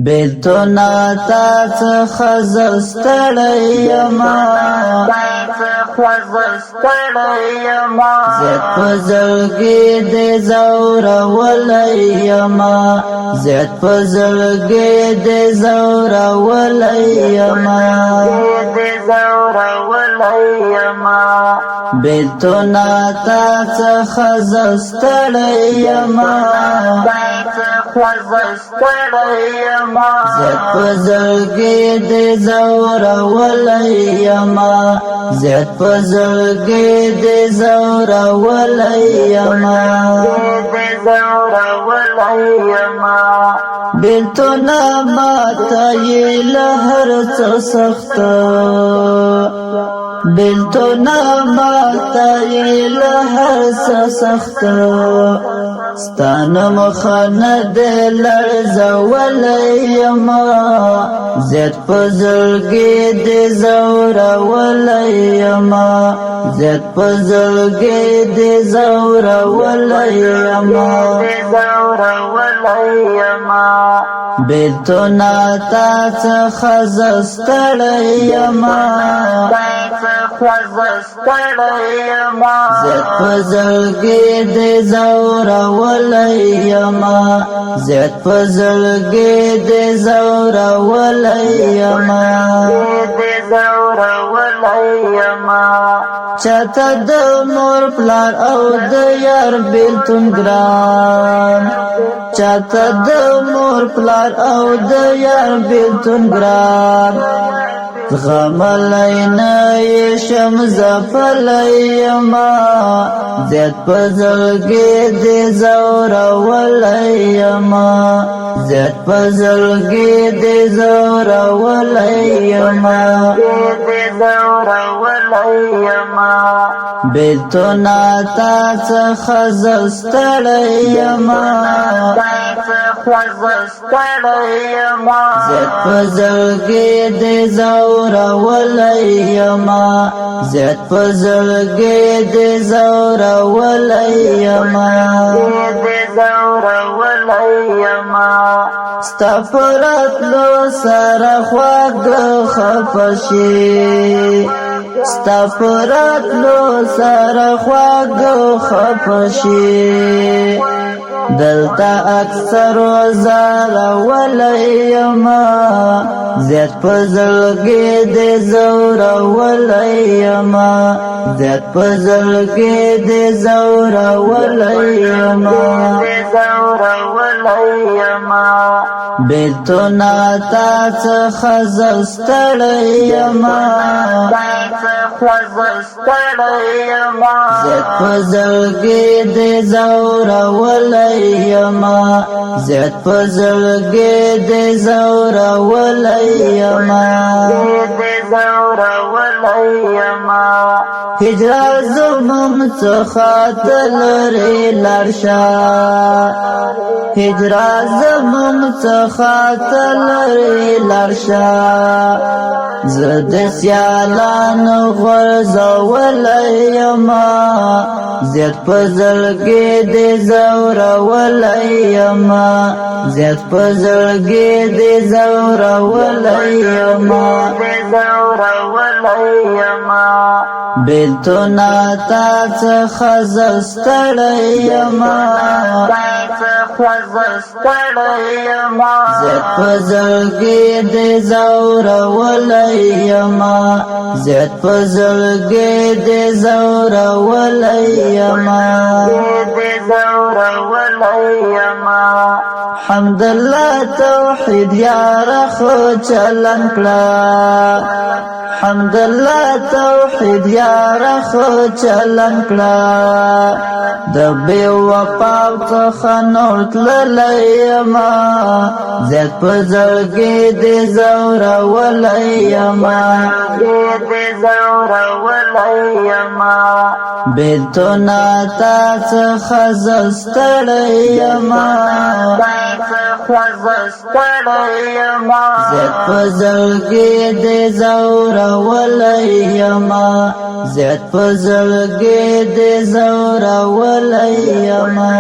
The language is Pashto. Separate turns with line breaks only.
بیلتونا تا څخه زستړی یما زیت په زړګي دې ځورولی یما زیت په زړګي دې ځورولی یما بیلتونا تا څخه زستړی یما زیت په زړګي دې ځورولی یما زیت په زړګي دې ځورولی یما بیلتونا ماته یې له هر څه سخته بیلتونا ماته یې له هر څه سخته ستانه مخه نه دې لړزولی یما زیت په زړګي دې ځورولی یما زیت په زړګي دې ځورولی یما بیلتونا تا څخه زستړی یما زیت په زړګي دې ځورولی یما زیت په زړګي دې ځورولی یما چاته د مور پلار او د یار بیلتون ګران چاته د مور پلار او د یار بیلتون ګران زغملی نه یې شم ځپلی یما زیت په زړګي دې ځورولی یما زیت په زړګي دې ځورولی یما بیلتونا تا څخه زستړی یما زیت په زړګي دې ځورولی یما زیت په زړګي دې ځورولی یما ستا په راتلو سره خواږه خفه شي ستا په راتلو سره خواږه خفه شي دلته اکثر وزالولی یما زیت په زړګي دې ځورولی یما زیت په زړګي دې ځورولی یما بیلتونا تا څخه زستړی یما زیت په زړګي دې ځورولی یما زیت په زړګي دې ځورولی یما هجرا زموږ څخه ته لرې لاړ شه هجرا زموږ څخه ته لرې لاړ شه زه د سیالانو غورځولی یما زیت په زړګي دې ځورولی یما زیت په زړګي دې ځورولی یما بیلتونا تا څخه زستړی یما زیت په زړګي دې ځورولی یما زیت په زړګي دې ځورولی یما حمدالله توحید یاره خو چلن کړه حمدالله توحید یاره خو چلن کړه د بې وفاو څخه نور تللی یما زیت په زړګي دې ځورولی یما بیلتونا تا څخه زستړی یما زیت په زړګي دې ځورولی یما زیت په زړګي دې ځورولی یما